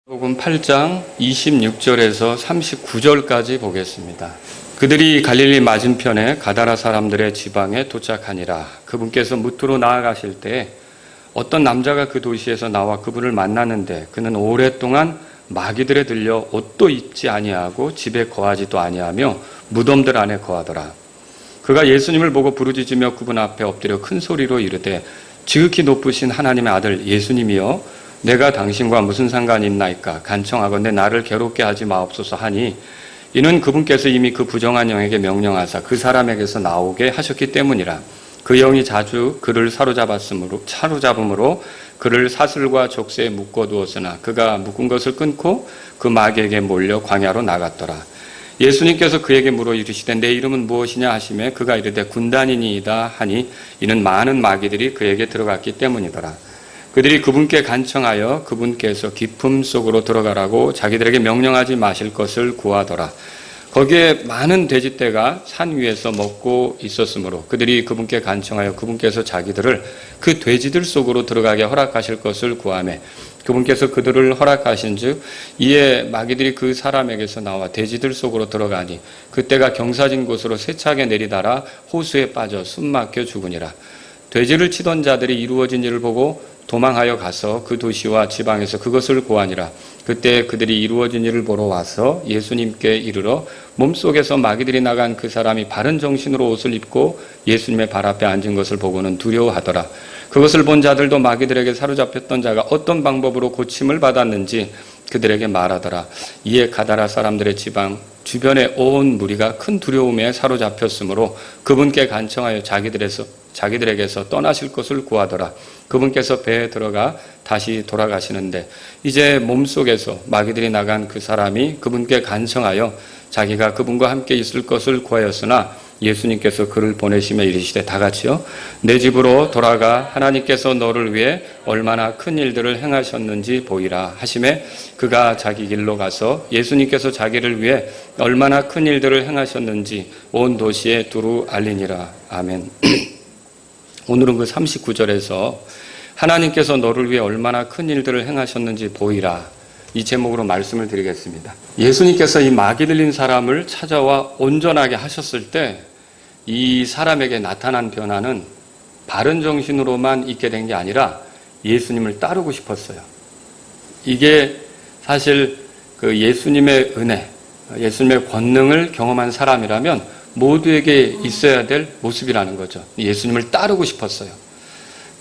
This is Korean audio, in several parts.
복음 8장 26절에서 39절까지 보겠습니다. 그들이 갈릴리 맞은편에 가다라 사람들의 지방에 도착하니라. 그분께서 무트로 나아가실 때 어떤 남자가 그 도시에서 나와 그분을 만났는데 그는 오랫동안 마귀들에 들려 옷도 입지 아니하고 집에 거하지도 아니하며 무덤들 안에 거하더라. 그가 예수님을 보고 부르짖으며 그분 앞에 엎드려 큰 소리로 이르되 지극히 높으신 하나님의 아들 예수님이여 내가 당신과 무슨 상관이 있나이까 간청하건대 나를 괴롭게 하지 마옵소서 하니 이는 그분께서 이미 그 부정한 영에게 명령하사 그 사람에게서 나오게 하셨기 때문이라. 그 영이 자주 그를 사로잡음으로 그를 사슬과 족쇄에 묶어두었으나 그가 묶은 것을 끊고 그 마귀에게 몰려 광야로 나갔더라. 예수님께서 그에게 물어 이르시되 내 이름은 무엇이냐 하시매 그가 이르되 군단이니이다 하니 이는 많은 마귀들이 그에게 들어갔기 때문이더라. 그들이 그분께 간청하여 그분께서 깊음 속으로 들어가라고 자기들에게 명령하지 마실 것을 구하더라. 거기에 많은 돼지떼가 산 위에서 먹고 있었으므로 그들이 그분께 간청하여 그분께서 자기들을 그 돼지들 속으로 들어가게 허락하실 것을 구하매 그분께서 그들을 허락하신즉 이에 마귀들이 그 사람에게서 나와 돼지들 속으로 들어가니 그때가 경사진 곳으로 세차게 내리다라 호수에 빠져 숨막혀 죽으니라. 돼지를 치던 자들이 이루어진 일을 보고 도망하여 가서 그 도시와 지방에서 그것을 고하니라. 그때 그들이 이루어진 일을 보러 와서 예수님께 이르러 몸속에서 마귀들이 나간 그 사람이 바른 정신으로 옷을 입고 예수님의 발 앞에 앉은 것을 보고는 두려워하더라. 그것을 본 자들도 마귀들에게 사로잡혔던 자가 어떤 방법으로 고침을 받았는지 그들에게 말하더라. 이에 가다라 사람들의 지방 주변에 온 무리가 큰 두려움에 사로잡혔으므로 그분께 간청하여 자기들에게서 떠나실 것을 구하더라. 그분께서 배에 들어가 다시 돌아가시는데 이제 몸속에서 마귀들이 나간 그 사람이 그분께 간청하여 자기가 그분과 함께 있을 것을 구하였으나 예수님께서 그를 보내시며 이르시되 다 같이요 내 집으로 돌아가 하나님께서 너를 위해 얼마나 큰 일들을 행하셨는지 보이라 하시매 그가 자기 길로 가서 예수님께서 자기를 위해 얼마나 큰 일들을 행하셨는지 온 도시에 두루 알리니라. 아멘. 오늘은 그 39절에서 하나님께서 너를 위해 얼마나 큰 일들을 행하셨는지 보이라 이 제목으로 말씀을 드리겠습니다. 예수님께서 이 마귀 들린 사람을 찾아와 온전하게 하셨을 때 이 사람에게 나타난 변화는 바른 정신으로만 있게 된 게 아니라 예수님을 따르고 싶었어요. 이게 사실 그 예수님의 은혜, 예수님의 권능을 경험한 사람이라면 모두에게 있어야 될 모습이라는 거죠. 예수님을 따르고 싶었어요.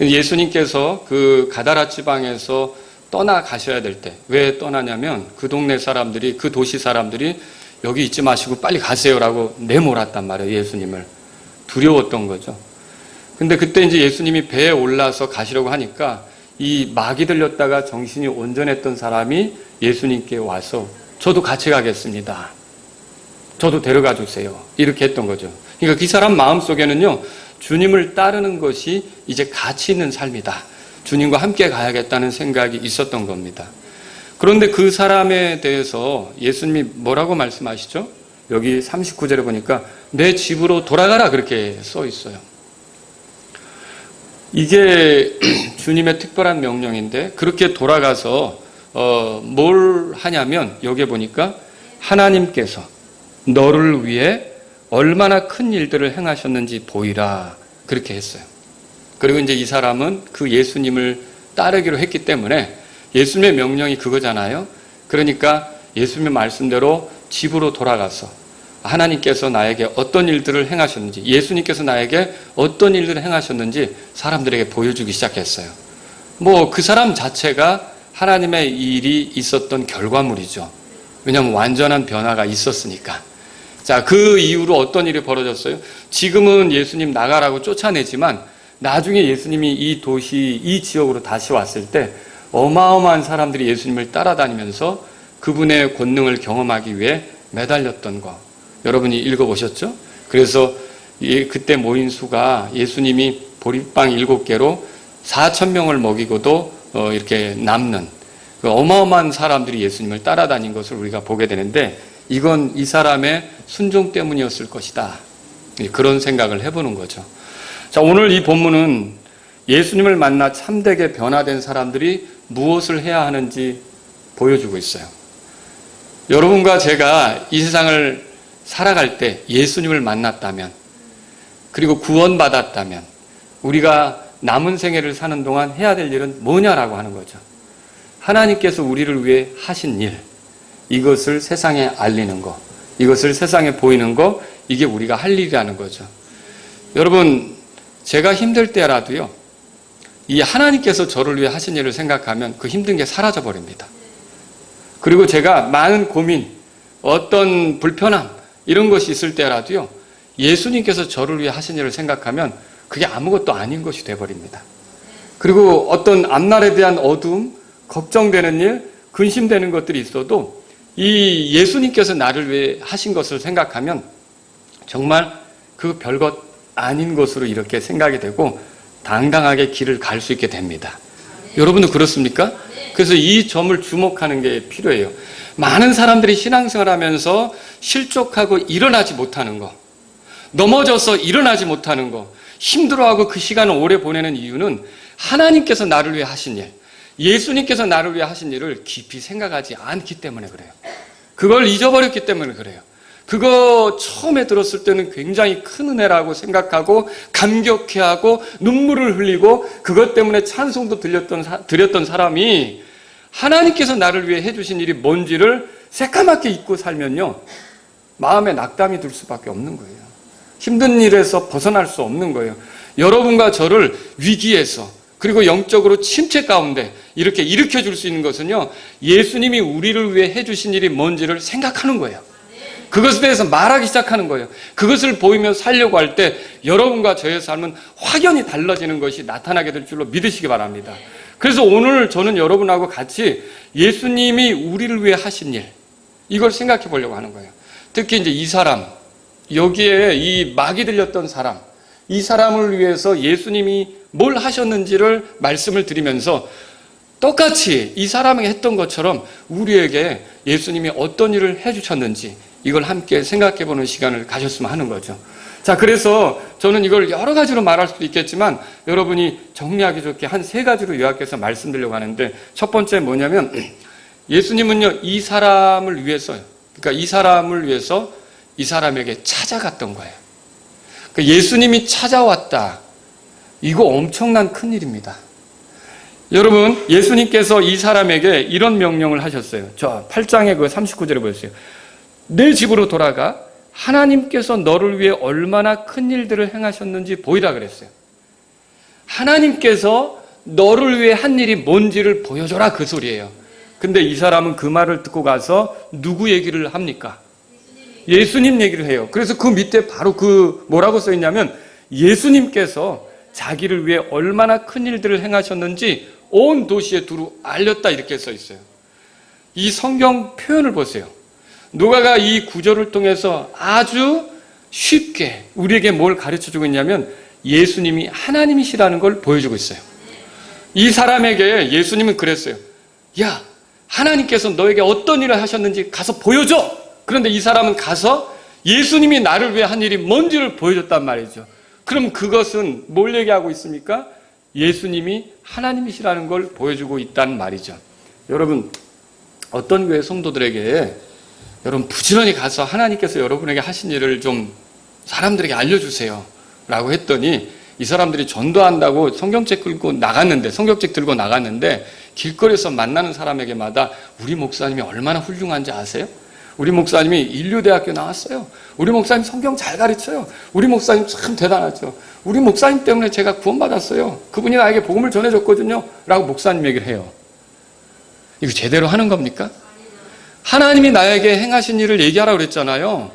예수님께서 그 가다라 지방에서 떠나가셔야 될 때 왜 떠나냐면 그 동네 사람들이 그 도시 사람들이 여기 있지 마시고 빨리 가세요라고 내몰았단 말이에요. 예수님을 두려웠던 거죠. 근데 그때 이제 예수님이 배에 올라서 가시려고 하니까 이 마귀 들렸다가 정신이 온전했던 사람이 예수님께 와서 저도 같이 가겠습니다. 저도 데려가 주세요. 이렇게 했던 거죠. 그러니까 그 사람 마음속에는요. 주님을 따르는 것이 이제 가치 있는 삶이다. 주님과 함께 가야겠다는 생각이 있었던 겁니다. 그런데 그 사람에 대해서 예수님이 뭐라고 말씀하시죠? 여기 39절에 보니까 내 집으로 돌아가라 그렇게 써 있어요. 이게 주님의 특별한 명령인데 그렇게 돌아가서 뭘 하냐면 여기에 보니까 하나님께서 너를 위해 얼마나 큰 일들을 행하셨는지 보이라 그렇게 했어요. 그리고 이제 이 사람은 그 예수님을 따르기로 했기 때문에 예수님의 명령이 그거잖아요. 그러니까 예수님의 말씀대로 집으로 돌아가서 하나님께서 나에게 어떤 일들을 행하셨는지 예수님께서 나에게 어떤 일들을 행하셨는지 사람들에게 보여주기 시작했어요. 뭐 그 사람 자체가 하나님의 일이 있었던 결과물이죠. 왜냐하면 완전한 변화가 있었으니까. 자, 그 이후로 어떤 일이 벌어졌어요? 지금은 예수님 나가라고 쫓아내지만 나중에 예수님이 이 도시, 이 지역으로 다시 왔을 때 어마어마한 사람들이 예수님을 따라다니면서 그분의 권능을 경험하기 위해 매달렸던 거. 여러분이 읽어보셨죠? 그래서 그때 모인 수가 예수님이 보리빵 7개로 4,000명을 먹이고도 이렇게 남는 그 어마어마한 사람들이 예수님을 따라다닌 것을 우리가 보게 되는데 이건 이 사람의 순종 때문이었을 것이다. 그런 생각을 해보는 거죠. 자, 오늘 이 본문은 예수님을 만나 참되게 변화된 사람들이 무엇을 해야 하는지 보여주고 있어요. 여러분과 제가 이 세상을 살아갈 때 예수님을 만났다면, 그리고 구원받았다면 우리가 남은 생애를 사는 동안 해야 될 일은 뭐냐라고 하는 거죠. 하나님께서 우리를 위해 하신 일, 이것을 세상에 알리는 거, 이것을 세상에 보이는 거, 이게 우리가 할 일이라는 거죠. 여러분, 제가 힘들 때라도요, 이 하나님께서 저를 위해 하신 일을 생각하면 그 힘든 게 사라져 버립니다. 그리고 제가 많은 고민, 어떤 불편함, 이런 것이 있을 때라도요, 예수님께서 저를 위해 하신 일을 생각하면 그게 아무것도 아닌 것이 되어버립니다. 그리고 어떤 앞날에 대한 어두움, 걱정되는 일, 근심되는 것들이 있어도 이 예수님께서 나를 위해 하신 것을 생각하면 정말 그 별것 아닌 것으로 이렇게 생각이 되고 당당하게 길을 갈 수 있게 됩니다. 여러분도 그렇습니까? 그래서 이 점을 주목하는 게 필요해요. 많은 사람들이 신앙생활하면서 실족하고 일어나지 못하는 거, 넘어져서 일어나지 못하는 거, 힘들어하고 그 시간을 오래 보내는 이유는 하나님께서 나를 위해 하신 일, 예수님께서 나를 위해 하신 일을 깊이 생각하지 않기 때문에 그래요. 그걸 잊어버렸기 때문에 그래요. 그거 처음에 들었을 때는 굉장히 큰 은혜라고 생각하고 감격해하고 눈물을 흘리고 그것 때문에 찬송도 드렸던 사람이 하나님께서 나를 위해 해주신 일이 뭔지를 새까맣게 잊고 살면요, 마음에 낙담이 들 수밖에 없는 거예요. 힘든 일에서 벗어날 수 없는 거예요. 여러분과 저를 위기에서, 그리고 영적으로 침체 가운데 이렇게 일으켜줄 수 있는 것은요, 예수님이 우리를 위해 해주신 일이 뭔지를 생각하는 거예요. 그것에 대해서 말하기 시작하는 거예요. 그것을 보이며 살려고 할 때 여러분과 저의 삶은 확연히 달라지는 것이 나타나게 될 줄로 믿으시기 바랍니다. 그래서 오늘 저는 여러분하고 같이 예수님이 우리를 위해 하신 일, 이걸 생각해 보려고 하는 거예요. 특히 이제 이 사람, 여기에 이 막이 들렸던 사람, 이 사람을 위해서 예수님이 뭘 하셨는지를 말씀을 드리면서 똑같이 이 사람에게 했던 것처럼 우리에게 예수님이 어떤 일을 해주셨는지 이걸 함께 생각해 보는 시간을 가졌으면 하는 거죠. 자, 그래서 저는 이걸 여러 가지로 말할 수도 있겠지만 여러분이 정리하기 좋게 한 3가지로 요약해서 말씀드리려고 하는데, 첫 번째 뭐냐면 예수님은요, 이 사람을 위해서요, 그러니까 이 사람을 위해서 이 사람에게 찾아갔던 거예요. 그러니까 예수님이 찾아왔다. 이거 엄청난 큰일입니다. 여러분, 예수님께서 이 사람에게 이런 명령을 하셨어요. 저 8장의 그 39절에 보였어요. 내 집으로 돌아가 하나님께서 너를 위해 얼마나 큰 일들을 행하셨는지 보이라 그랬어요. 하나님께서 너를 위해 한 일이 뭔지를 보여줘라, 그 소리예요. 근데 이 사람은 그 말을 듣고 가서 누구 얘기를 합니까? 예수님 얘기를 해요. 그래서 그 밑에 바로 그 뭐라고 써 있냐면 예수님께서 자기를 위해 얼마나 큰 일들을 행하셨는지 온 도시에 두루 알렸다, 이렇게 써 있어요. 이 성경 표현을 보세요. 누가가 이 구절을 통해서 아주 쉽게 우리에게 뭘 가르쳐주고 있냐면 예수님이 하나님이시라는 걸 보여주고 있어요. 이 사람에게 예수님은 그랬어요. 야, 하나님께서 너에게 어떤 일을 하셨는지 가서 보여줘. 그런데 이 사람은 가서 예수님이 나를 위해 한 일이 뭔지를 보여줬단 말이죠. 그럼 그것은 뭘 얘기하고 있습니까? 예수님이 하나님이시라는 걸 보여주고 있다는 말이죠. 여러분, 어떤 교회 성도들에게 여러분 부지런히 가서 하나님께서 여러분에게 하신 일을 좀 사람들에게 알려주세요 라고 했더니 이 사람들이 전도한다고 성경책 들고 나갔는데 길거리에서 만나는 사람에게마다 우리 목사님이 얼마나 훌륭한지 아세요? 우리 목사님이 인류대학교 나왔어요. 우리 목사님 성경 잘 가르쳐요. 우리 목사님 참 대단하죠. 우리 목사님 때문에 제가 구원받았어요. 그분이 나에게 복음을 전해줬거든요 라고 목사님 얘기를 해요. 이거 제대로 하는 겁니까? 하나님이 나에게 행하신 일을 얘기하라고 그랬잖아요.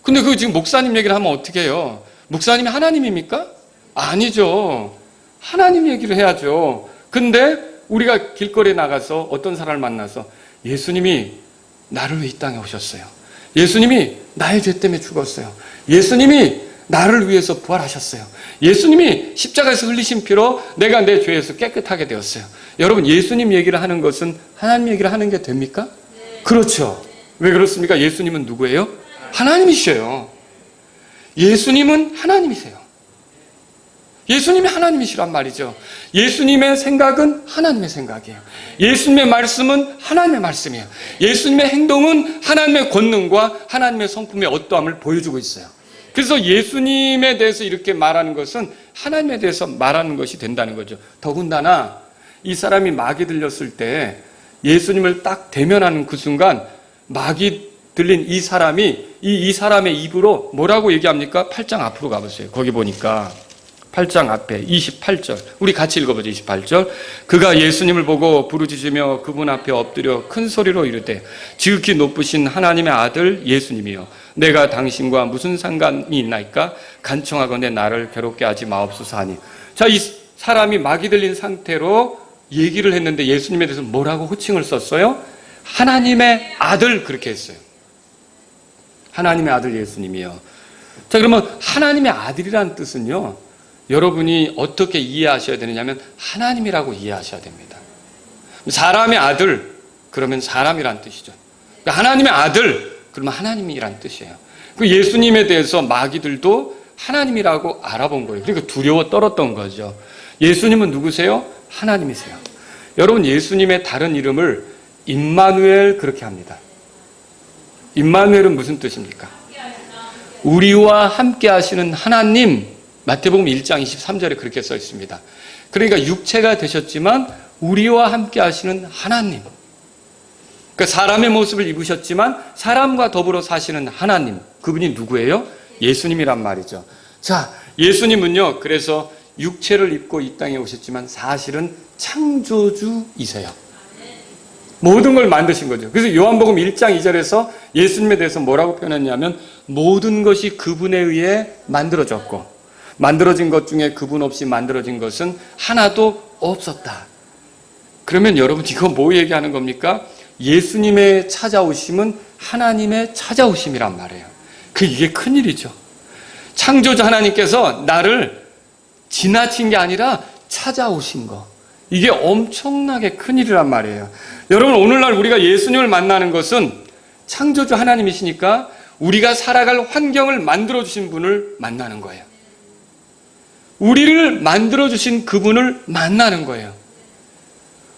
근데 그 지금 목사님 얘기를 하면 어떻게 해요? 목사님이 하나님입니까? 아니죠. 하나님 얘기를 해야죠. 근데 우리가 길거리에 나가서 어떤 사람을 만나서 예수님이 나를 위해 이 땅에 오셨어요. 예수님이 나의 죄 때문에 죽었어요. 예수님이 나를 위해서 부활하셨어요. 예수님이 십자가에서 흘리신 피로 내가 내 죄에서 깨끗하게 되었어요. 여러분, 예수님 얘기를 하는 것은 하나님 얘기를 하는 게 됩니까? 그렇죠. 왜 그렇습니까? 예수님은 누구예요? 하나님이셔요. 예수님은 하나님이세요. 예수님이 하나님이시란 말이죠. 예수님의 생각은 하나님의 생각이에요. 예수님의 말씀은 하나님의 말씀이에요. 예수님의 행동은 하나님의 권능과 하나님의 성품의 어떠함을 보여주고 있어요. 그래서 예수님에 대해서 이렇게 말하는 것은 하나님에 대해서 말하는 것이 된다는 거죠. 더군다나 이 사람이 마귀 들렸을 때 예수님을 딱 대면하는 그 순간 마귀 들린 이 사람이 이 사람의 입으로 뭐라고 얘기합니까? 8장 앞으로 가보세요. 거기 보니까 8장 앞에 28절, 우리 같이 읽어보죠. 28절. 그가 예수님을 보고 부르짖으며 그분 앞에 엎드려 큰 소리로 이르되 지극히 높으신 하나님의 아들 예수님이여, 내가 당신과 무슨 상관이 있나이까? 간청하건대 나를 괴롭게 하지 마옵소서 하니. 자, 이 사람이 마귀 들린 상태로 얘기를 했는데 예수님에 대해서 뭐라고 호칭을 썼어요? 하나님의 아들, 그렇게 했어요. 하나님의 아들 예수님이요. 자, 그러면 하나님의 아들이라는 뜻은요, 여러분이 어떻게 이해하셔야 되느냐면 하나님이라고 이해하셔야 됩니다. 사람의 아들, 그러면 사람이란 뜻이죠. 하나님의 아들, 그러면 하나님이란 뜻이에요. 그 예수님에 대해서 마귀들도 하나님이라고 알아본 거예요. 그러니까 두려워 떨었던 거죠. 예수님은 누구세요? 하나님이세요. 여러분, 예수님의 다른 이름을 임마누엘 그렇게 합니다. 임마누엘은 무슨 뜻입니까? 우리와 함께 하시는 하나님. 마태복음 1장 23절에 그렇게 써 있습니다. 그러니까 육체가 되셨지만 우리와 함께 하시는 하나님. 그러니까 사람의 모습을 입으셨지만 사람과 더불어 사시는 하나님. 그분이 누구예요? 예수님이란 말이죠. 자, 예수님은요, 그래서 육체를 입고 이 땅에 오셨지만 사실은 창조주이세요. 모든 걸 만드신 거죠. 그래서 요한복음 1장 2절에서 예수님에 대해서 뭐라고 표현했냐면 모든 것이 그분에 의해 만들어졌고 만들어진 것 중에 그분 없이 만들어진 것은 하나도 없었다. 그러면 여러분, 이거 뭐 얘기하는 겁니까? 예수님의 찾아오심은 하나님의 찾아오심이란 말이에요. 이게 큰일이죠. 창조주 하나님께서 나를 지나친 게 아니라 찾아오신 거. 이게 엄청나게 큰일이란 말이에요. 여러분, 오늘날 우리가 예수님을 만나는 것은 창조주 하나님이시니까 우리가 살아갈 환경을 만들어주신 분을 만나는 거예요. 우리를 만들어주신 그분을 만나는 거예요.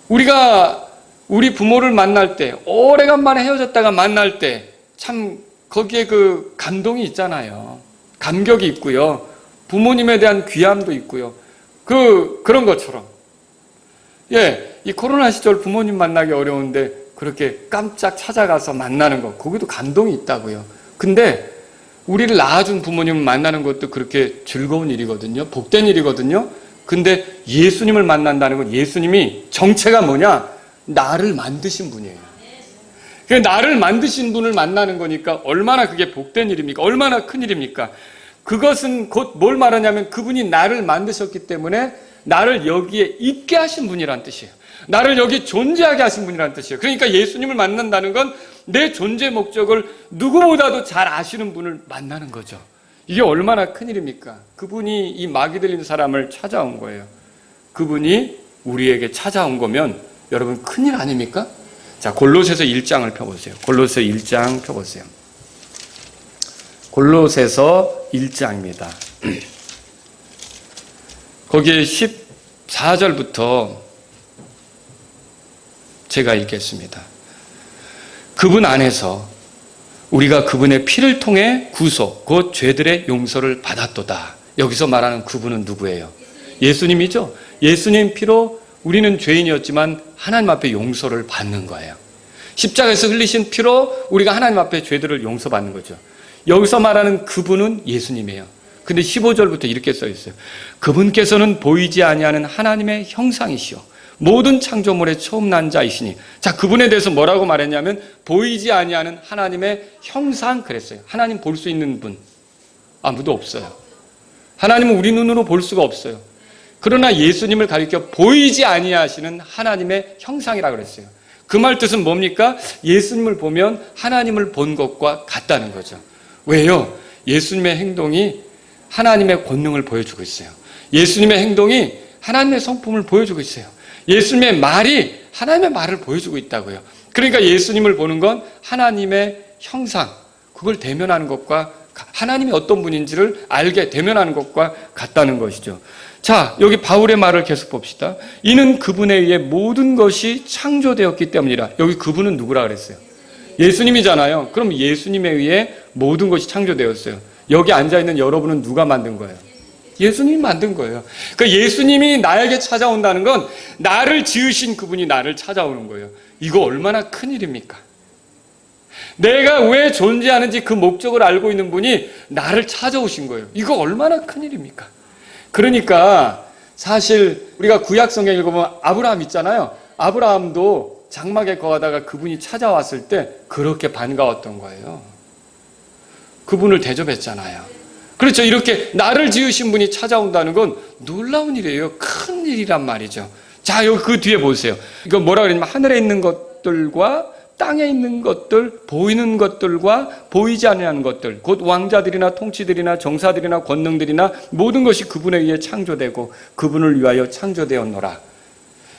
우리가 우리 부모를 만날 때, 오래간만에 헤어졌다가 만날 때, 참, 거기에 그 감동이 있잖아요. 감격이 있고요. 부모님에 대한 귀함도 있고요. 그런 것처럼. 예, 이 코로나 시절 부모님 만나기 어려운데, 그렇게 깜짝 찾아가서 만나는 거, 거기도 감동이 있다고요. 근데, 우리를 낳아준 부모님을 만나는 것도 그렇게 즐거운 일이거든요. 복된 일이거든요. 근데 예수님을 만난다는 건 예수님이 정체가 뭐냐? 나를 만드신 분이에요. 나를 만드신 분을 만나는 거니까 얼마나 그게 복된 일입니까? 얼마나 큰 일입니까? 그것은 곧 뭘 말하냐면 그분이 나를 만드셨기 때문에 나를 여기에 있게 하신 분이란 뜻이에요. 나를 여기 존재하게 하신 분이란 뜻이에요. 그러니까 예수님을 만난다는 건 내 존재 목적을 누구보다도 잘 아시는 분을 만나는 거죠. 이게 얼마나 큰일입니까? 그분이 이 마귀 들린 사람을 찾아온 거예요. 그분이 우리에게 찾아온 거면 여러분 큰일 아닙니까? 자, 골로새서 1장을 펴보세요. 골로새 1장 펴보세요. 골로새서 1장입니다. 거기에 14절부터 제가 읽겠습니다. 그분 안에서 우리가 그분의 피를 통해 구속, 곧 죄들의 용서를 받았도다. 여기서 말하는 그분은 누구예요? 예수님이죠. 예수님 피로 우리는 죄인이었지만 하나님 앞에 용서를 받는 거예요. 십자가에서 흘리신 피로 우리가 하나님 앞에 죄들을 용서받는 거죠. 여기서 말하는 그분은 예수님이에요. 근데 15절부터 이렇게 써 있어요. 그분께서는 보이지 아니하는 하나님의 형상이시오. 모든 창조물의 처음 난 자이시니. 자, 그분에 대해서 뭐라고 말했냐면 보이지 아니하는 하나님의 형상 그랬어요. 하나님 볼 수 있는 분 아무도 없어요. 하나님은 우리 눈으로 볼 수가 없어요. 그러나 예수님을 가리켜 보이지 아니하시는 하나님의 형상이라고 그랬어요. 그 말 뜻은 뭡니까? 예수님을 보면 하나님을 본 것과 같다는 거죠. 왜요? 예수님의 행동이 하나님의 권능을 보여주고 있어요. 예수님의 행동이 하나님의 성품을 보여주고 있어요. 예수님의 말이 하나님의 말을 보여주고 있다고요. 그러니까 예수님을 보는 건 하나님의 형상, 그걸 대면하는 것과 하나님이 어떤 분인지를 알게 대면하는 것과 같다는 것이죠. 자, 여기 바울의 말을 계속 봅시다. 이는 그분에 의해 모든 것이 창조되었기 때문이라. 여기 그분은 누구라 그랬어요? 예수님이잖아요. 그럼 예수님에 의해 모든 것이 창조되었어요. 여기 앉아있는 여러분은 누가 만든 거예요? 예수님이 만든 거예요. 그러니까 예수님이 나에게 찾아온다는 건 나를 지으신 그분이 나를 찾아오는 거예요. 이거 얼마나 큰일입니까? 내가 왜 존재하는지 그 목적을 알고 있는 분이 나를 찾아오신 거예요. 이거 얼마나 큰일입니까? 그러니까 사실 우리가 구약 성경 읽어보면 아브라함 있잖아요. 아브라함도 장막에 거하다가 그분이 찾아왔을 때 그렇게 반가웠던 거예요. 그분을 대접했잖아요. 그렇죠. 이렇게 나를 지으신 분이 찾아온다는 건 놀라운 일이에요. 큰 일이란 말이죠. 자, 여기 그 뒤에 보세요. 이거 뭐라 그러냐면 하늘에 있는 것들과 땅에 있는 것들, 보이는 것들과 보이지 않는 것들, 곧 왕자들이나 통치들이나 정사들이나 권능들이나 모든 것이 그분에 의해 창조되고 그분을 위하여 창조되었노라.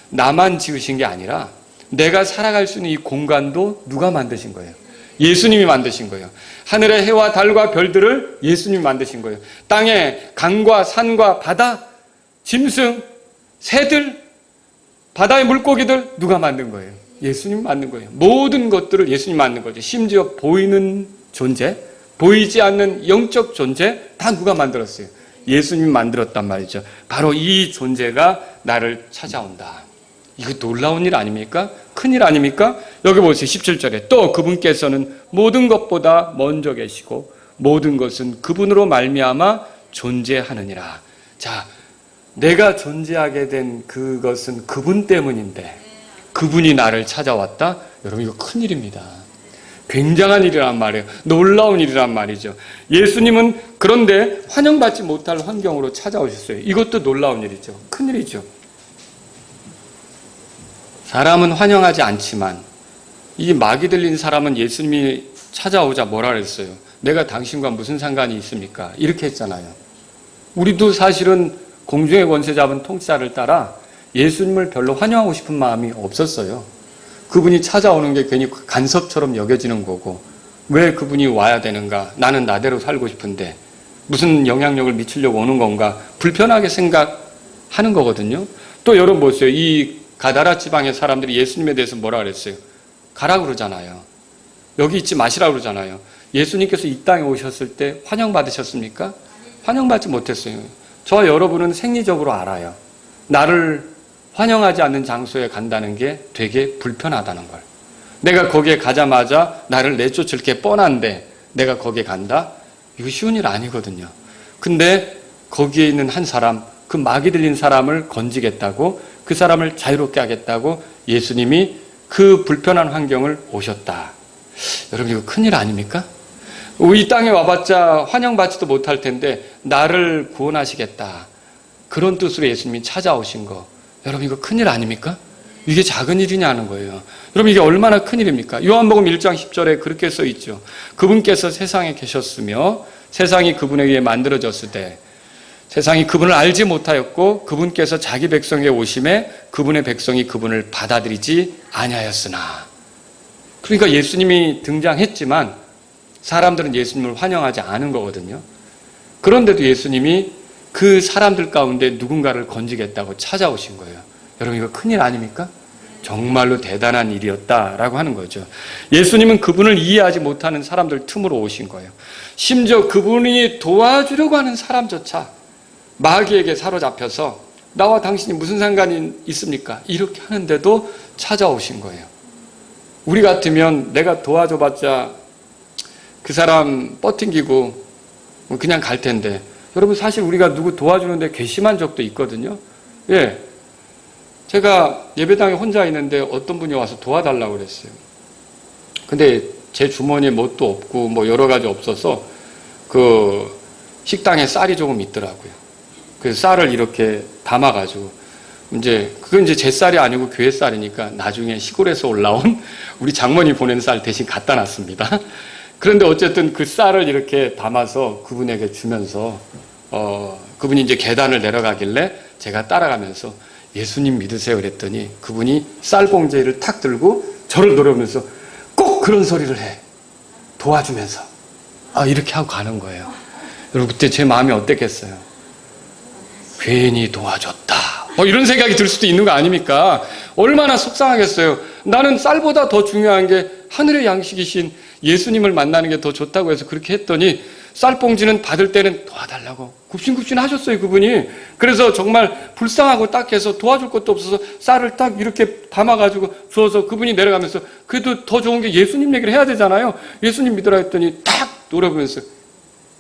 나만 지으신 게 아니라 내가 살아갈 수 있는 이 공간도 누가 만드신 거예요? 예수님이 만드신 거예요. 하늘의 해와 달과 별들을 예수님이 만드신 거예요. 땅에 강과 산과 바다, 짐승, 새들, 바다의 물고기들 누가 만든 거예요? 예수님이 만든 거예요. 모든 것들을 예수님이 만든 거죠. 심지어 보이는 존재, 보이지 않는 영적 존재 다 누가 만들었어요? 예수님이 만들었단 말이죠. 바로 이 존재가 나를 찾아온다. 이거 놀라운 일 아닙니까? 큰일 아닙니까? 여기 보세요. 17절에 또 그분께서는 모든 것보다 먼저 계시고 모든 것은 그분으로 말미암아 존재하느니라. 자, 내가 존재하게 된 그것은 그분 때문인데 그분이 나를 찾아왔다? 여러분 이거 큰일입니다. 굉장한 일이란 말이에요. 놀라운 일이란 말이죠. 예수님은 그런데 환영받지 못할 환경으로 찾아오셨어요. 이것도 놀라운 일이죠. 큰일이죠. 사람은 환영하지 않지만 이 마귀 들린 사람은 예수님이 찾아오자 뭐라 그랬어요? 내가 당신과 무슨 상관이 있습니까? 이렇게 했잖아요. 우리도 사실은 공중의 권세 잡은 통치자를 따라 예수님을 별로 환영하고 싶은 마음이 없었어요. 그분이 찾아오는 게 괜히 간섭처럼 여겨지는 거고 왜 그분이 와야 되는가? 나는 나대로 살고 싶은데 무슨 영향력을 미치려고 오는 건가? 불편하게 생각하는 거거든요. 또 여러분 보세요. 이 가다라 지방의 사람들이 예수님에 대해서 뭐라 그랬어요? 가라 그러잖아요. 여기 있지 마시라 그러잖아요. 예수님께서 이 땅에 오셨을 때 환영받으셨습니까? 환영받지 못했어요. 저와 여러분은 생리적으로 알아요. 나를 환영하지 않는 장소에 간다는 게 되게 불편하다는 걸. 내가 거기에 가자마자 나를 내쫓을 게 뻔한데 내가 거기에 간다? 이거 쉬운 일 아니거든요. 근데 거기에 있는 한 사람, 그 마귀 들린 사람을 건지겠다고, 그 사람을 자유롭게 하겠다고 예수님이 그 불편한 환경을 오셨다. 여러분 이거 큰일 아닙니까? 이 땅에 와봤자 환영받지도 못할 텐데 나를 구원하시겠다. 그런 뜻으로 예수님이 찾아오신 거. 여러분 이거 큰일 아닙니까? 이게 작은 일이냐는 거예요. 여러분 이게 얼마나 큰일입니까? 요한복음 1장 10절에 그렇게 써 있죠. 그분께서 세상에 계셨으며 세상이 그분에 의해 만들어졌을 때 세상이 그분을 알지 못하였고 그분께서 자기 백성에게 오심에 그분의 백성이 그분을 받아들이지 아니하였으나. 그러니까 예수님이 등장했지만 사람들은 예수님을 환영하지 않은 거거든요. 그런데도 예수님이 그 사람들 가운데 누군가를 건지겠다고 찾아오신 거예요. 여러분 이거 큰일 아닙니까? 정말로 대단한 일이었다라고 하는 거죠. 예수님은 그분을 이해하지 못하는 사람들 틈으로 오신 거예요. 심지어 그분이 도와주려고 하는 사람조차 마귀에게 사로잡혀서 나와 당신이 무슨 상관이 있습니까? 이렇게 하는데도 찾아오신 거예요. 우리 같으면 내가 도와줘봤자 그 사람 뻗팅기고 그냥 갈 텐데 여러분 사실 우리가 누구 도와주는데 괘씸한 적도 있거든요. 예, 제가 예배당에 혼자 있는데 어떤 분이 와서 도와달라고 그랬어요. 근데 제 주머니에 뭣도 없고 뭐 여러 가지 없어서 그 식당에 쌀이 조금 있더라고요. 그래서 쌀을 이렇게 담아가지고 그건 이제 제 쌀이 아니고 교회 쌀이니까 나중에 시골에서 올라온 우리 장모님이 보낸 쌀 대신 갖다 놨습니다. 그런데 어쨌든 그 쌀을 이렇게 담아서 그분에게 주면서 그분이 이제 계단을 내려가길래 제가 따라가면서 예수님 믿으세요 그랬더니 그분이 쌀 봉지를 탁 들고 저를 노려보면서 꼭 그런 소리를 해. 도와주면서. 이렇게 하고 가는 거예요. 여러분, 그때 제 마음이 어땠겠어요? 괜히 도와줬다. 이런 생각이 들 수도 있는 거 아닙니까? 얼마나 속상하겠어요. 나는 쌀보다 더 중요한 게 하늘의 양식이신 예수님을 만나는 게 더 좋다고 해서 그렇게 했더니 쌀봉지는 받을 때는 도와달라고 굽신굽신 하셨어요, 그분이. 그래서 정말 불쌍하고 딱 해서 도와줄 것도 없어서 쌀을 딱 이렇게 담아가지고 주어서 그분이 내려가면서 그래도 더 좋은 게 예수님 얘기를 해야 되잖아요. 예수님 믿으라 했더니 딱 노려보면서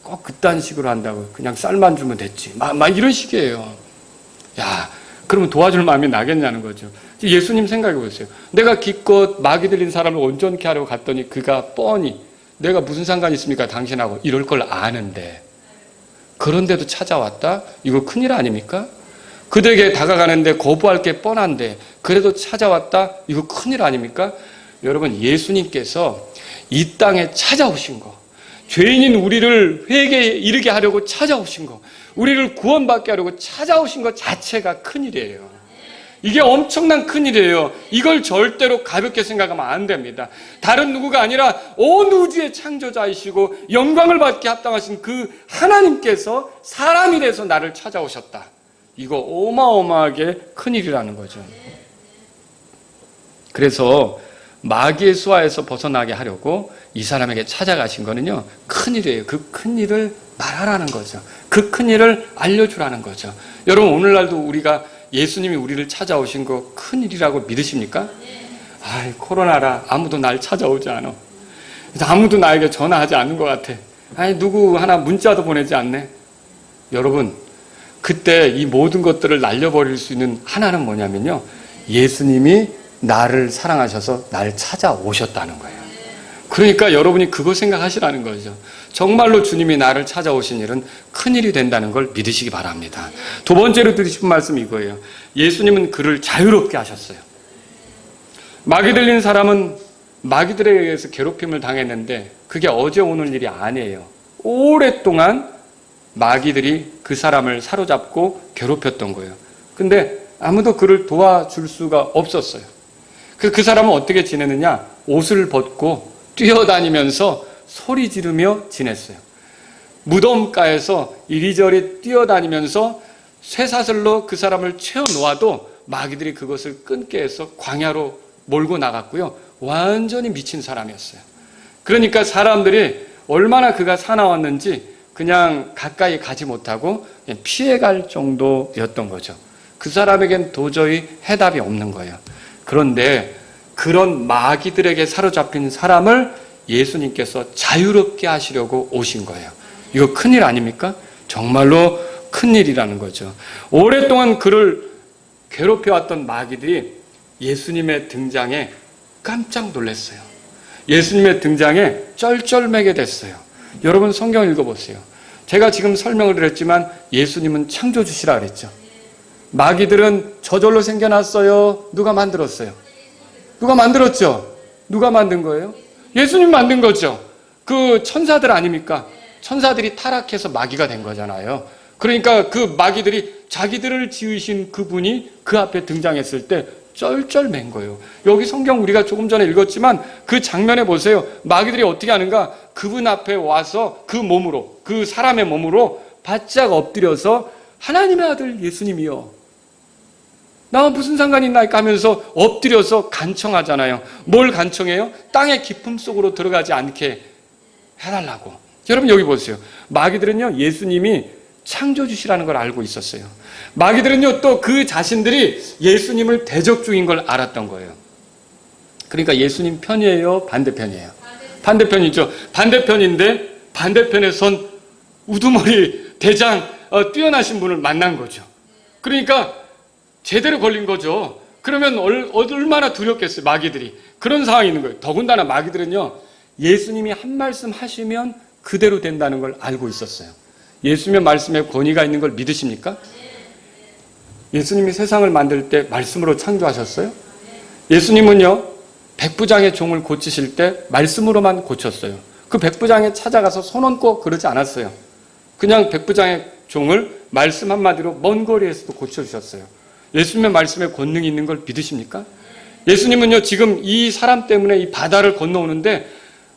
꼭 그딴 식으로 한다고 그냥 쌀만 주면 됐지. 막 이런 식이에요. 야, 그러면 도와줄 마음이 나겠냐는 거죠. 예수님 생각해 보세요. 내가 기껏 마귀 들린 사람을 온전케 하려고 갔더니 그가 뻔히 내가 무슨 상관이 있습니까? 당신하고 이럴 걸 아는데 그런데도 찾아왔다? 이거 큰일 아닙니까? 그들에게 다가가는데 거부할 게 뻔한데 그래도 찾아왔다? 이거 큰일 아닙니까? 여러분, 예수님께서 이 땅에 찾아오신 거, 죄인인 우리를 회개에 이르게 하려고 찾아오신 거, 우리를 구원받게 하려고 찾아오신 것 자체가 큰일이에요. 이게 엄청난 큰일이에요. 이걸 절대로 가볍게 생각하면 안 됩니다. 다른 누구가 아니라 온 우주의 창조자이시고 영광을 받게 합당하신 그 하나님께서 사람이 돼서 나를 찾아오셨다. 이거 어마어마하게 큰일이라는 거죠. 그래서 마귀의 수하에서 벗어나게 하려고 이 사람에게 찾아가신 거는요, 큰일이에요. 그 큰일을 말하라는 거죠. 그 큰일을 알려주라는 거죠. 여러분, 오늘날도 우리가 예수님이 우리를 찾아오신 거 큰일이라고 믿으십니까? 아이, 코로나라 아무도 날 찾아오지 않아. 아무도 나에게 전화하지 않는 것 같아. 아니, 누구 하나 문자도 보내지 않네. 여러분, 그때 이 모든 것들을 날려버릴 수 있는 하나는 뭐냐면요, 예수님이 나를 사랑하셔서 날 찾아오셨다는 거예요. 그러니까 여러분이 그거 생각하시라는 거죠. 정말로 주님이 나를 찾아오신 일은 큰일이 된다는 걸 믿으시기 바랍니다. 두 번째로 드리고 싶은 말씀이 이거예요. 예수님은 그를 자유롭게 하셨어요. 마귀 들린 사람은 마귀들에 의해서 괴롭힘을 당했는데 그게 어제 오늘 일이 아니에요. 오랫동안 마귀들이 그 사람을 사로잡고 괴롭혔던 거예요. 근데 아무도 그를 도와줄 수가 없었어요. 그 사람은 어떻게 지내느냐? 옷을 벗고 뛰어다니면서 소리 지르며 지냈어요. 무덤가에서 이리저리 뛰어다니면서 쇠사슬로 그 사람을 채워놓아도 마귀들이 그것을 끊게 해서 광야로 몰고 나갔고요. 완전히 미친 사람이었어요. 그러니까 사람들이 얼마나 그가 사나웠는지 그냥 가까이 가지 못하고 그냥 피해갈 정도였던 거죠. 그 사람에겐 도저히 해답이 없는 거예요. 그런데 그런 마귀들에게 사로잡힌 사람을 예수님께서 자유롭게 하시려고 오신 거예요. 이거 큰일 아닙니까? 정말로 큰일이라는 거죠. 오랫동안 그를 괴롭혀왔던 마귀들이 예수님의 등장에 깜짝 놀랐어요. 예수님의 등장에 쩔쩔매게 됐어요. 여러분, 성경 읽어보세요. 제가 지금 설명을 드렸지만 예수님은 창조주시라 그랬죠. 마귀들은 저절로 생겨났어요? 누가 만들었어요? 누가 만들었죠? 누가 만든 거예요? 예수님 만든 거죠. 그 천사들 아닙니까? 천사들이 타락해서 마귀가 된 거잖아요. 그러니까 그 마귀들이 자기들을 지으신 그분이 그 앞에 등장했을 때 쩔쩔맨 거예요. 여기 성경 우리가 조금 전에 읽었지만 그 장면에 보세요. 마귀들이 어떻게 하는가? 그분 앞에 와서 그 몸으로, 그 사람의 몸으로 바짝 엎드려서 하나님의 아들 예수님이요, 나와 무슨 상관이 있나이까 하면서 엎드려서 간청하잖아요. 뭘 간청해요? 땅의 깊음 속으로 들어가지 않게 해달라고. 여러분, 여기 보세요. 마귀들은요, 예수님이 창조주시라는 걸 알고 있었어요. 마귀들은요, 또 그 자신들이 예수님을 대적 중인 걸 알았던 거예요. 그러니까 예수님 편이에요? 반대편이에요? 반대편이죠. 반대편인데 반대편에 선 우두머리 대장 뛰어나신 분을 만난 거죠. 그러니까 제대로 걸린 거죠. 그러면 얼마나 두렵겠어요, 마귀들이. 그런 상황이 있는 거예요. 더군다나 마귀들은요, 예수님이 한 말씀 하시면 그대로 된다는 걸 알고 있었어요. 예수님의 말씀에 권위가 있는 걸 믿으십니까? 예수님이 세상을 만들 때 말씀으로 창조하셨어요? 예수님은요, 백부장의 종을 고치실 때 말씀으로만 고쳤어요. 그 백부장에 찾아가서 손 얹고 그러지 않았어요. 그냥 백부장의 종을 말씀 한마디로 먼 거리에서도 고쳐주셨어요. 예수님의 말씀에 권능이 있는 걸 믿으십니까? 예수님은요, 지금 이 사람 때문에 이 바다를 건너오는데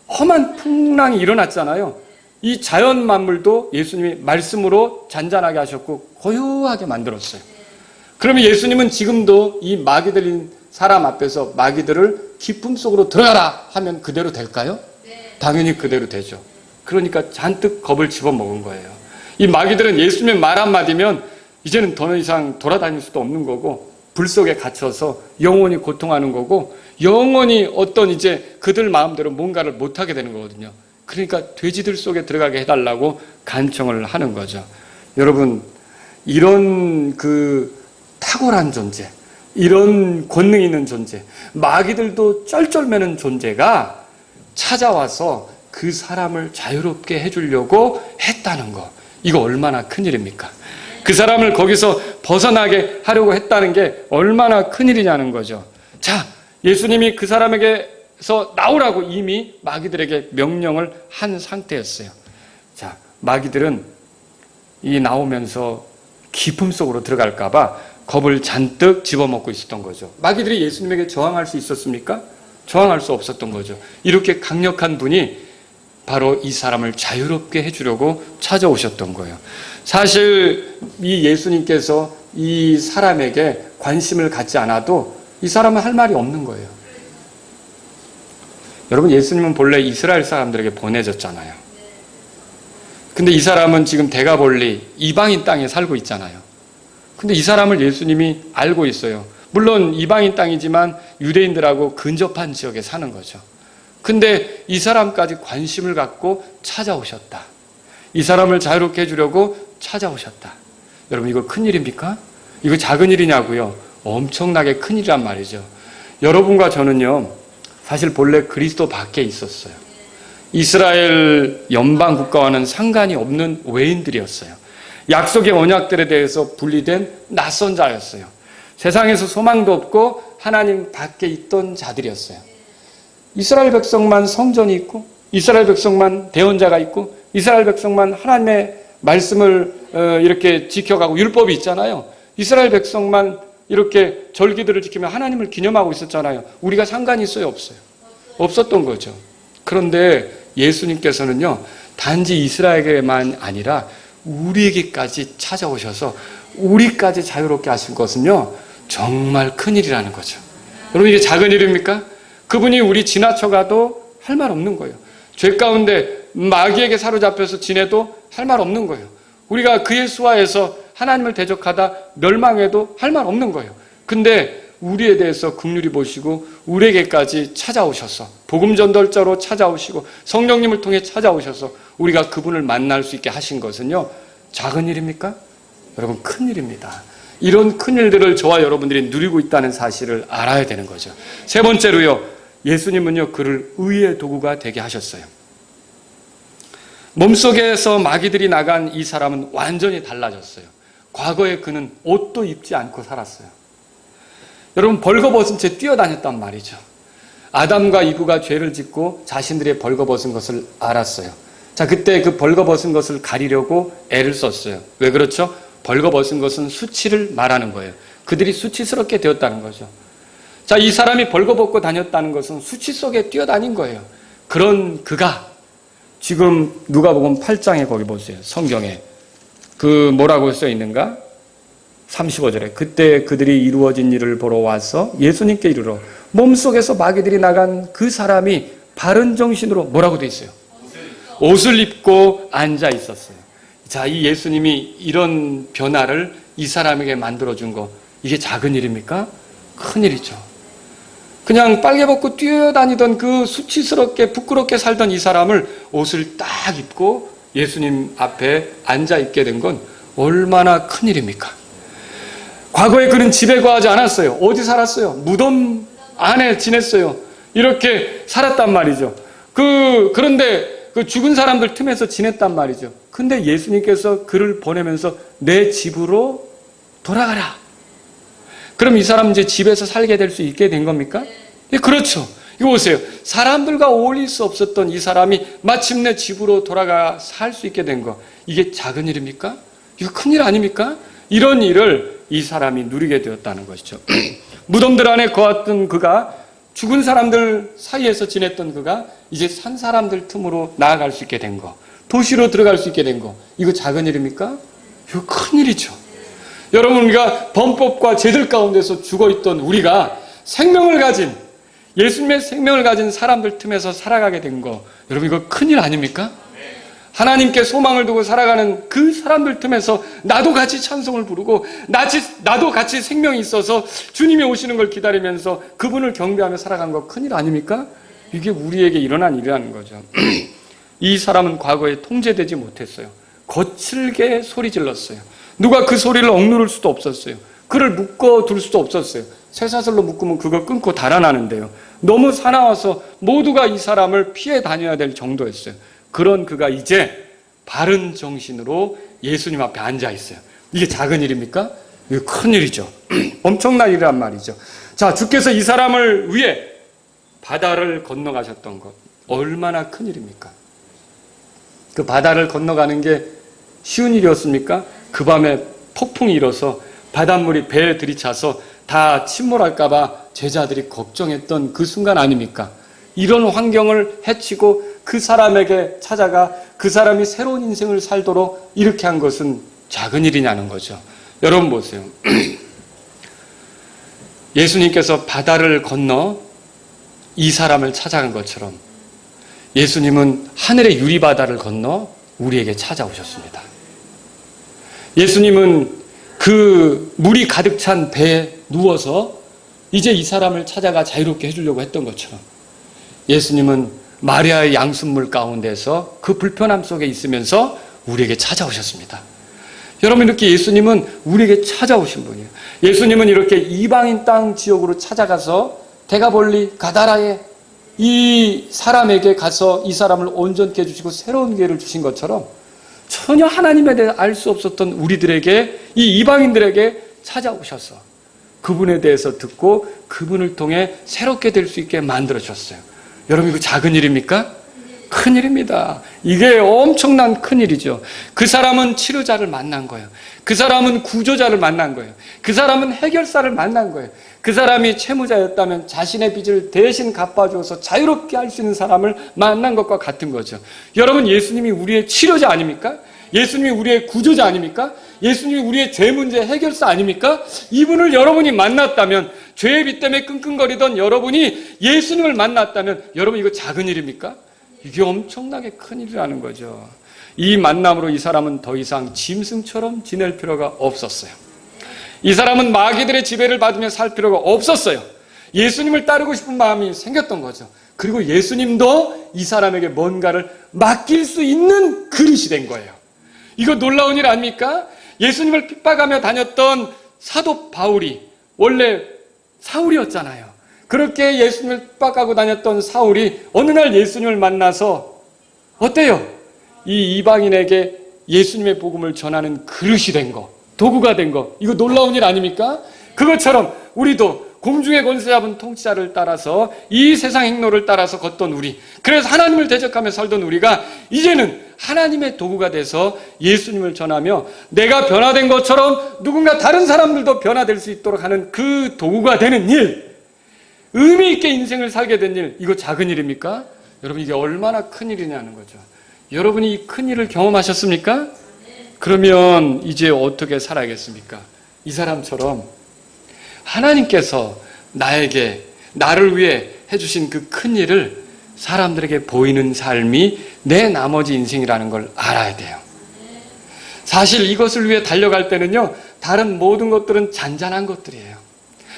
험한 풍랑이 일어났잖아요. 이 자연 만물도 예수님이 말씀으로 잔잔하게 하셨고 고요하게 만들었어요. 그러면 예수님은 지금도 이 마귀 들린 사람 앞에서 마귀들을 기쁨 속으로 들어가라 하면 그대로 될까요? 당연히 그대로 되죠. 그러니까 잔뜩 겁을 집어먹은 거예요. 이 마귀들은 예수님의 말 한마디면 이제는 더 이상 돌아다닐 수도 없는 거고 불 속에 갇혀서 영원히 고통하는 거고 영원히 어떤 이제 그들 마음대로 뭔가를 못하게 되는 거거든요. 그러니까 돼지들 속에 들어가게 해달라고 간청을 하는 거죠. 여러분, 이런 그 탁월한 존재, 이런 권능 있는 존재, 마귀들도 쩔쩔매는 존재가 찾아와서 그 사람을 자유롭게 해주려고 했다는 거, 이거 얼마나 큰일입니까? 그 사람을 거기서 벗어나게 하려고 했다는 게 얼마나 큰일이냐는 거죠. 자, 예수님이 그 사람에게서 나오라고 이미 마귀들에게 명령을 한 상태였어요. 자, 마귀들은 이 나오면서 기쁨 속으로 들어갈까봐 겁을 잔뜩 집어먹고 있었던 거죠. 마귀들이 예수님에게 저항할 수 있었습니까? 저항할 수 없었던 거죠. 이렇게 강력한 분이 바로 이 사람을 자유롭게 해주려고 찾아오셨던 거예요. 사실 이 예수님께서 이 사람에게 관심을 갖지 않아도 이 사람은 할 말이 없는 거예요. 여러분, 예수님은 본래 이스라엘 사람들에게 보내졌잖아요. 근데 이 사람은 지금 대가볼리 이방인 땅에 살고 있잖아요. 근데 이 사람을 예수님이 알고 있어요. 물론 이방인 땅이지만 유대인들하고 근접한 지역에 사는 거죠. 근데 이 사람까지 관심을 갖고 찾아오셨다. 이 사람을 자유롭게 해주려고 찾아오셨다. 여러분, 이거 큰일입니까? 이거 작은 일이냐고요? 엄청나게 큰일이란 말이죠. 여러분과 저는요, 사실 본래 그리스도 밖에 있었어요. 이스라엘 연방 국가와는 상관이 없는 외인들이었어요. 약속의 언약들에 대해서 분리된 낯선 자였어요. 세상에서 소망도 없고 하나님 밖에 있던 자들이었어요. 이스라엘 백성만 성전이 있고, 이스라엘 백성만 대언자가 있고, 이스라엘 백성만 하나님의 말씀을 이렇게 지켜가고 율법이 있잖아요. 이스라엘 백성만 이렇게 절기들을 지키며 하나님을 기념하고 있었잖아요. 우리가 상관이 있어요? 없어요? 없었던 거죠. 그런데 예수님께서는요, 단지 이스라엘에게만 아니라 우리에게까지 찾아오셔서 우리까지 자유롭게 하신 것은요, 정말 큰일이라는 거죠. 여러분, 이게 작은 일입니까? 그분이 우리 지나쳐가도 할 말 없는 거예요. 죄 가운데 마귀에게 사로잡혀서 지내도 할 말 없는 거예요. 우리가 그의 수하에서 하나님을 대적하다 멸망해도 할 말 없는 거예요. 근데 우리에 대해서 긍휼히 보시고 우리에게까지 찾아오셔서 복음 전달자로 찾아오시고 성령님을 통해 찾아오셔서 우리가 그분을 만날 수 있게 하신 것은요, 작은 일입니까? 여러분, 큰 일입니다. 이런 큰 일들을 저와 여러분들이 누리고 있다는 사실을 알아야 되는 거죠. 세 번째로요, 예수님은요, 그를 의의 도구가 되게 하셨어요. 몸속에서 마귀들이 나간 이 사람은 완전히 달라졌어요. 과거에 그는 옷도 입지 않고 살았어요. 여러분, 벌거벗은 채 뛰어다녔단 말이죠. 아담과 이브가 죄를 짓고 자신들의 벌거벗은 것을 알았어요. 자, 그때 그 벌거벗은 것을 가리려고 애를 썼어요. 왜 그렇죠? 벌거벗은 것은 수치를 말하는 거예요. 그들이 수치스럽게 되었다는 거죠. 자, 이 사람이 벌거벗고 다녔다는 것은 수치 속에 뛰어다닌 거예요. 그런 그가 지금 누가복음 8장에 거기 보세요. 성경에 그 뭐라고 써 있는가? 35절에 그때 그들이 이루어진 일을 보러 와서 예수님께 이르러 몸속에서 마귀들이 나간 그 사람이 바른 정신으로 뭐라고 돼 있어요? 옷을 입고 앉아 있었어요. 자, 이 예수님이 이런 변화를 이 사람에게 만들어준 거, 이게 작은 일입니까? 큰 일이죠. 그냥 빨개 벗고 뛰어다니던 그 수치스럽게 부끄럽게 살던 이 사람을 옷을 딱 입고 예수님 앞에 앉아 있게 된 건 얼마나 큰 일입니까? 과거에 그는 집에 거하지 않았어요. 어디 살았어요? 무덤 안에 지냈어요. 이렇게 살았단 말이죠. 그런데 그 죽은 사람들 틈에서 지냈단 말이죠. 근데 예수님께서 그를 보내면서 내 집으로 돌아가라. 그럼 이 사람 이제 집에서 살게 될 수 있게 된 겁니까? 예, 그렇죠. 이거 보세요. 사람들과 어울릴 수 없었던 이 사람이 마침내 집으로 돌아가 살 수 있게 된 거. 이게 작은 일입니까? 이거 큰일 아닙니까? 이런 일을 이 사람이 누리게 되었다는 것이죠. 무덤들 안에 거했던 그가, 죽은 사람들 사이에서 지냈던 그가 이제 산 사람들 틈으로 나아갈 수 있게 된 거. 도시로 들어갈 수 있게 된 거, 이거 작은 일입니까? 이거 큰 일이죠. 여러분, 우리가 범법과 죄들 가운데서 죽어있던 우리가 생명을 가진, 예수님의 생명을 가진 사람들 틈에서 살아가게 된 거, 여러분 이거 큰일 아닙니까? 하나님께 소망을 두고 살아가는 그 사람들 틈에서 나도 같이 찬송을 부르고 나도 같이 생명이 있어서 주님이 오시는 걸 기다리면서 그분을 경배하며 살아간 거 큰일 아닙니까? 이게 우리에게 일어난 일이라는 거죠. 이 사람은 과거에 통제되지 못했어요. 거칠게 소리 질렀어요. 누가 그 소리를 억누를 수도 없었어요. 그를 묶어둘 수도 없었어요. 쇠사슬로 묶으면 그거 끊고 달아나는데요. 너무 사나워서 모두가 이 사람을 피해 다녀야 될 정도였어요. 그런 그가 이제 바른 정신으로 예수님 앞에 앉아 있어요. 이게 작은 일입니까? 이게 큰 일이죠. 엄청난 일이란 말이죠. 자, 주께서 이 사람을 위해 바다를 건너가셨던 것, 얼마나 큰 일입니까? 그 바다를 건너가는 게 쉬운 일이었습니까? 그 밤에 폭풍이 일어서 바닷물이 배에 들이차서 다 침몰할까봐 제자들이 걱정했던 그 순간 아닙니까? 이런 환경을 헤치고 그 사람에게 찾아가 그 사람이 새로운 인생을 살도록 이렇게 한 것은 작은 일이냐는 거죠. 여러분 보세요. 예수님께서 바다를 건너 이 사람을 찾아간 것처럼 예수님은 하늘의 유리바다를 건너 우리에게 찾아오셨습니다. 예수님은 그 물이 가득 찬 배에 누워서 이제 이 사람을 찾아가 자유롭게 해주려고 했던 것처럼 예수님은 마리아의 양순물 가운데서 그 불편함 속에 있으면서 우리에게 찾아오셨습니다. 여러분, 이렇게 예수님은 우리에게 찾아오신 분이에요. 예수님은 이렇게 이방인 땅 지역으로 찾아가서 데가볼리 가다라에 이 사람에게 가서 이 사람을 온전케 해주시고 새로운 기회를 주신 것처럼 전혀 하나님에 대해 알 수 없었던 우리들에게, 이 이방인들에게 찾아오셔서 그분에 대해서 듣고 그분을 통해 새롭게 될 수 있게 만들어주셨어요. 여러분, 이거 작은 일입니까? 큰 일입니다. 이게 엄청난 큰 일이죠. 그 사람은 치료자를 만난 거예요. 그 사람은 구조자를 만난 거예요. 그 사람은 해결사를 만난 거예요. 그 사람이 채무자였다면 자신의 빚을 대신 갚아주어서 자유롭게 할 수 있는 사람을 만난 것과 같은 거죠. 여러분, 예수님이 우리의 치료자 아닙니까? 예수님이 우리의 구조자 아닙니까? 예수님이 우리의 죄 문제 해결사 아닙니까? 이분을 여러분이 만났다면, 죄의 빚 때문에 끙끙거리던 여러분이 예수님을 만났다면 여러분, 이거 작은 일입니까? 이게 엄청나게 큰 일이라는 거죠. 이 만남으로 이 사람은 더 이상 짐승처럼 지낼 필요가 없었어요. 이 사람은 마귀들의 지배를 받으며 살 필요가 없었어요. 예수님을 따르고 싶은 마음이 생겼던 거죠. 그리고 예수님도 이 사람에게 뭔가를 맡길 수 있는 그릇이 된 거예요. 이거 놀라운 일 아닙니까? 예수님을 핍박하며 다녔던 사도 바울이 원래 사울이었잖아요. 그렇게 예수님을 핍박하고 다녔던 사울이 어느 날 예수님을 만나서 어때요? 이 이방인에게 예수님의 복음을 전하는 그릇이 된 거, 도구가 된 거, 이거 놀라운 일 아닙니까? 그것처럼 우리도 공중의 권세 잡은 통치자를 따라서 이 세상 행로를 따라서 걷던 우리, 그래서 하나님을 대적하며 살던 우리가 이제는 하나님의 도구가 돼서 예수님을 전하며 내가 변화된 것처럼 누군가 다른 사람들도 변화될 수 있도록 하는 그 도구가 되는 일, 의미 있게 인생을 살게 된 일, 이거 작은 일입니까? 여러분, 이게 얼마나 큰 일이냐는 거죠. 여러분이 이 큰 일을 경험하셨습니까? 그러면 이제 어떻게 살아야겠습니까? 이 사람처럼 하나님께서 나를 위해 해주신 그 큰 일을 사람들에게 보이는 삶이 내 나머지 인생이라는 걸 알아야 돼요. 사실 이것을 위해 달려갈 때는요, 다른 모든 것들은 잔잔한 것들이에요.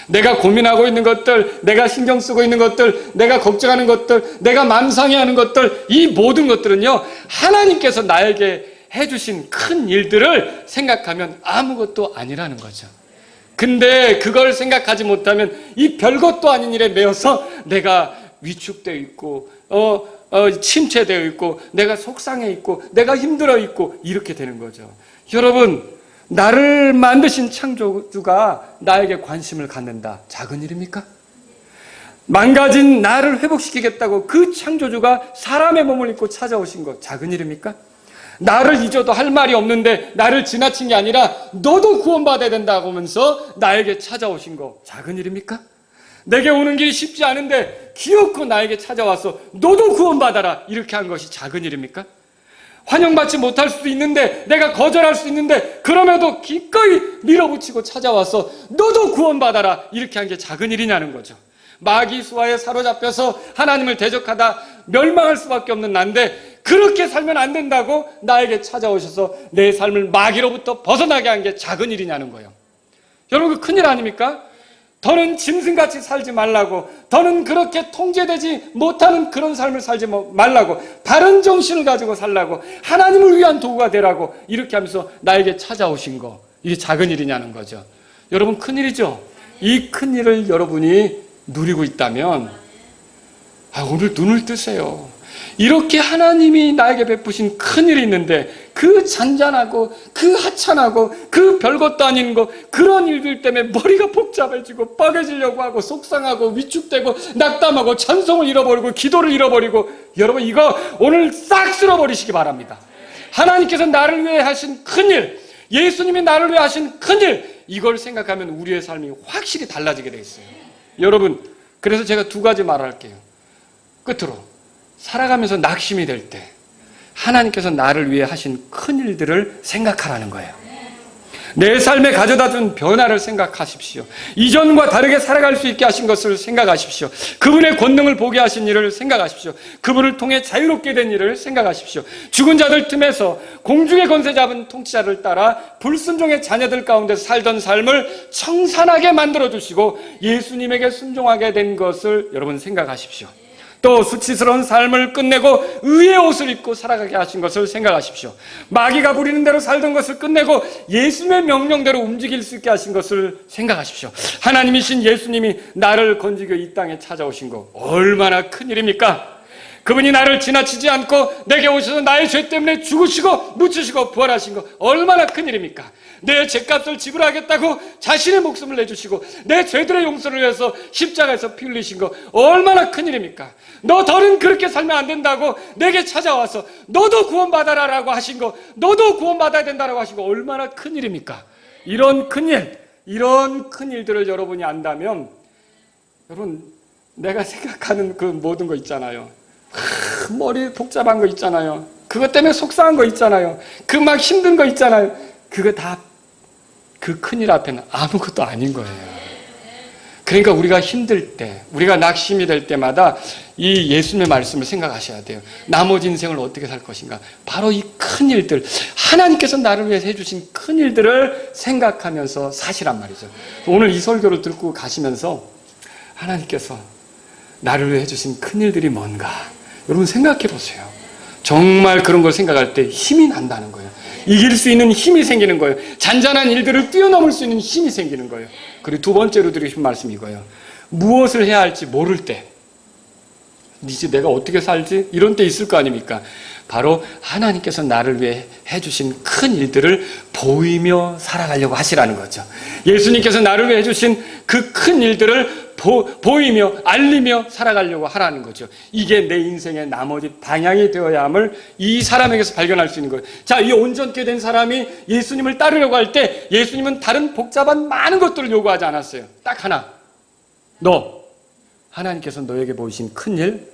내가 고민하고 있는 것들, 내가 신경 쓰고 있는 것들, 내가 걱정하는 것들, 내가 맘상해하는 것들, 이 모든 것들은요, 하나님께서 나에게 해주신 큰 일들을 생각하면 아무것도 아니라는 거죠. 근데 그걸 생각하지 못하면 이 별것도 아닌 일에 매여서 내가 위축되어 있고 침체되어 있고 내가 속상해 있고 내가 힘들어 있고 이렇게 되는 거죠. 여러분, 나를 만드신 창조주가 나에게 관심을 갖는다. 작은 일입니까? 망가진 나를 회복시키겠다고 그 창조주가 사람의 몸을 입고 찾아오신 것, 작은 일입니까? 나를 잊어도 할 말이 없는데 나를 지나친 게 아니라 너도 구원받아야 된다고 하면서 나에게 찾아오신 거, 작은 일입니까? 내게 오는 길이 쉽지 않은데 기어코 나에게 찾아와서 너도 구원받아라, 이렇게 한 것이 작은 일입니까? 환영받지 못할 수도 있는데, 내가 거절할 수 있는데, 그럼에도 기꺼이 밀어붙이고 찾아와서 너도 구원받아라, 이렇게 한 게 작은 일이냐는 거죠. 마귀 수하에 사로잡혀서 하나님을 대적하다 멸망할 수밖에 없는 난데, 그렇게 살면 안 된다고 나에게 찾아오셔서 내 삶을 마귀로부터 벗어나게 한 게 작은 일이냐는 거예요. 여러분, 그 큰일 아닙니까? 더는 짐승같이 살지 말라고, 더는 그렇게 통제되지 못하는 그런 삶을 살지 말라고, 바른 정신을 가지고 살라고, 하나님을 위한 도구가 되라고, 이렇게 하면서 나에게 찾아오신 거, 이게 작은 일이냐는 거죠. 여러분, 큰일이죠. 이 큰일을 여러분이 누리고 있다면 오늘 눈을 뜨세요. 이렇게 하나님이 나에게 베푸신 큰일이 있는데, 그 잔잔하고 그 하찮하고 그 별것도 아닌 거, 그런 일들 때문에 머리가 복잡해지고 뻐개지려고 하고 속상하고 위축되고 낙담하고 찬송을 잃어버리고 기도를 잃어버리고, 여러분 이거 오늘 싹 쓸어버리시기 바랍니다. 하나님께서 나를 위해 하신 큰일, 예수님이 나를 위해 하신 큰일, 이걸 생각하면 우리의 삶이 확실히 달라지게 돼 있어요. 여러분, 그래서 제가 두 가지 말할게요. 끝으로, 살아가면서 낙심이 될 때 하나님께서 나를 위해 하신 큰일들을 생각하라는 거예요. 내 삶에 가져다 준 변화를 생각하십시오. 이전과 다르게 살아갈 수 있게 하신 것을 생각하십시오. 그분의 권능을 보게 하신 일을 생각하십시오. 그분을 통해 자유롭게 된 일을 생각하십시오. 죽은 자들 틈에서 공중의 권세 잡은 통치자를 따라 불순종의 자녀들 가운데 살던 삶을 청산하게 만들어주시고 예수님에게 순종하게 된 것을 여러분 생각하십시오. 또 수치스러운 삶을 끝내고 의의 옷을 입고 살아가게 하신 것을 생각하십시오. 마귀가 부리는 대로 살던 것을 끝내고 예수님의 명령대로 움직일 수 있게 하신 것을 생각하십시오. 하나님이신 예수님이 나를 건지고 이 땅에 찾아오신 거 얼마나 큰일입니까? 그분이 나를 지나치지 않고 내게 오셔서 나의 죄 때문에 죽으시고 묻히시고 부활하신 거 얼마나 큰일입니까? 내 죄값을 지불하겠다고 자신의 목숨을 내주시고 내 죄들의 용서를 위해서 십자가에서 피 흘리신 거 얼마나 큰일입니까? 너 더는 그렇게 살면 안 된다고 내게 찾아와서 너도 구원받아라라고 하신 거, 너도 구원받아야 된다라고 하신 거 얼마나 큰일입니까? 이런 큰일들을 여러분이 안다면, 여러분, 내가 생각하는 그 모든 거 있잖아요. 머리 복잡한 거 있잖아요. 그것 때문에 속상한 거 있잖아요. 그 막 힘든 거 있잖아요. 그거 다 그 큰일 앞에는 아무것도 아닌 거예요. 그러니까 우리가 힘들 때, 우리가 낙심이 될 때마다 이 예수님의 말씀을 생각하셔야 돼요. 나머지 인생을 어떻게 살 것인가. 바로 이 큰일들, 하나님께서 나를 위해서 해주신 큰일들을 생각하면서 사시란 말이죠. 오늘 이 설교를 듣고 가시면서 하나님께서 나를 위해 해주신 큰일들이 뭔가 여러분 생각해 보세요. 정말 그런 걸 생각할 때 힘이 난다는 거예요. 이길 수 있는 힘이 생기는 거예요. 잔잔한 일들을 뛰어넘을 수 있는 힘이 생기는 거예요. 그리고 두 번째로 드리신 말씀이 이거예요. 무엇을 해야 할지 모를 때, 이제 내가 어떻게 살지? 이런 때 있을 거 아닙니까? 바로 하나님께서 나를 위해 해주신 큰 일들을 보이며 살아가려고 하시라는 거죠. 예수님께서 나를 위해 해주신 그 큰 일들을 보이며 알리며 살아가려고 하라는 거죠. 이게 내 인생의 나머지 방향이 되어야 함을 이 사람에게서 발견할 수 있는 거예요. 자, 이 온전케 된 사람이 예수님을 따르려고 할 때 예수님은 다른 복잡한 많은 것들을 요구하지 않았어요. 딱 하나, 너 하나님께서 너에게 보이신 큰일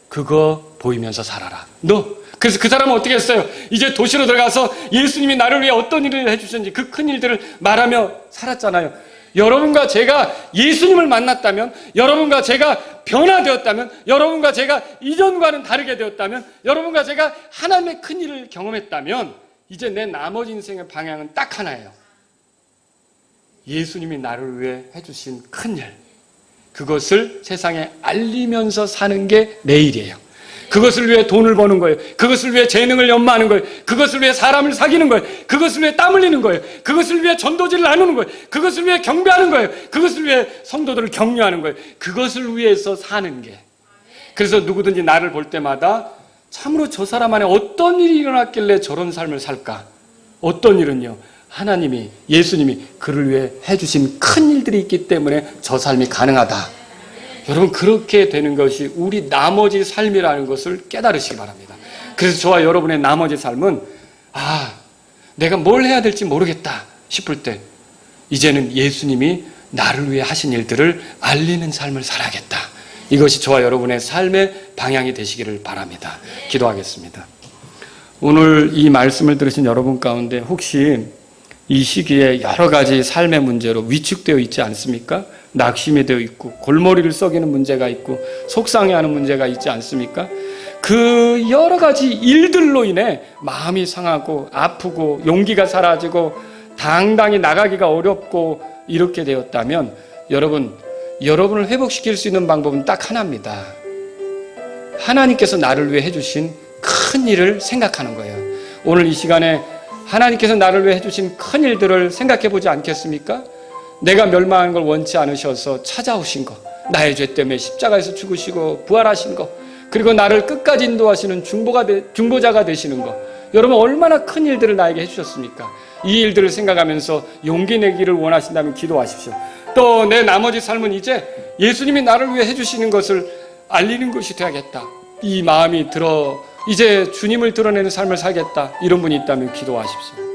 그거 보이면서 살아라. 너. 그래서 그 사람은 어떻게 했어요? 이제 도시로 들어가서 예수님이 나를 위해 어떤 일을 해주셨는지 그 큰 일들을 말하며 살았잖아요. 여러분과 제가 예수님을 만났다면, 여러분과 제가 변화되었다면, 여러분과 제가 이전과는 다르게 되었다면, 여러분과 제가 하나님의 큰 일을 경험했다면, 이제 내 나머지 인생의 방향은 딱 하나예요. 예수님이 나를 위해 해주신 큰 일, 그것을 세상에 알리면서 사는 게 내 일이에요. 그것을 위해 돈을 버는 거예요. 그것을 위해 재능을 연마하는 거예요. 그것을 위해 사람을 사귀는 거예요. 그것을 위해 땀 흘리는 거예요. 그것을 위해 전도지를 나누는 거예요. 그것을 위해 경배하는 거예요. 그것을 위해 성도들을 격려하는 거예요. 그것을 위해서 사는 게. 그래서 누구든지 나를 볼 때마다 참으로 저 사람 안에 어떤 일이 일어났길래 저런 삶을 살까? 어떤 일은요? 하나님이, 예수님이 그를 위해 해주신 큰 일들이 있기 때문에 저 삶이 가능하다. 여러분, 그렇게 되는 것이 우리 나머지 삶이라는 것을 깨달으시기 바랍니다. 그래서 저와 여러분의 나머지 삶은 내가 뭘 해야 될지 모르겠다 싶을 때 이제는 예수님이 나를 위해 하신 일들을 알리는 삶을 살아야겠다. 이것이 저와 여러분의 삶의 방향이 되시기를 바랍니다. 기도하겠습니다. 오늘 이 말씀을 들으신 여러분 가운데 혹시 이 시기에 여러 가지 삶의 문제로 위축되어 있지 않습니까? 낙심이 되어 있고 골머리를 썩이는 문제가 있고 속상해하는 문제가 있지 않습니까? 그 여러 가지 일들로 인해 마음이 상하고 아프고 용기가 사라지고 당당히 나가기가 어렵고 이렇게 되었다면 여러분을 회복시킬 수 있는 방법은 딱 하나입니다. 하나님께서 나를 위해 해주신 큰 일을 생각하는 거예요. 오늘 이 시간에 하나님께서 나를 위해 해주신 큰 일들을 생각해 보지 않겠습니까? 내가 멸망하는 걸 원치 않으셔서 찾아오신 것, 나의 죄 때문에 십자가에서 죽으시고 부활하신 것, 그리고 나를 끝까지 인도하시는 중보자가 되시는 것, 여러분 얼마나 큰 일들을 나에게 해주셨습니까? 이 일들을 생각하면서 용기 내기를 원하신다면 기도하십시오. 또 내 나머지 삶은 이제 예수님이 나를 위해 해주시는 것을 알리는 것이 되야겠다, 이 마음이 들어 이제 주님을 드러내는 삶을 살겠다, 이런 분이 있다면 기도하십시오.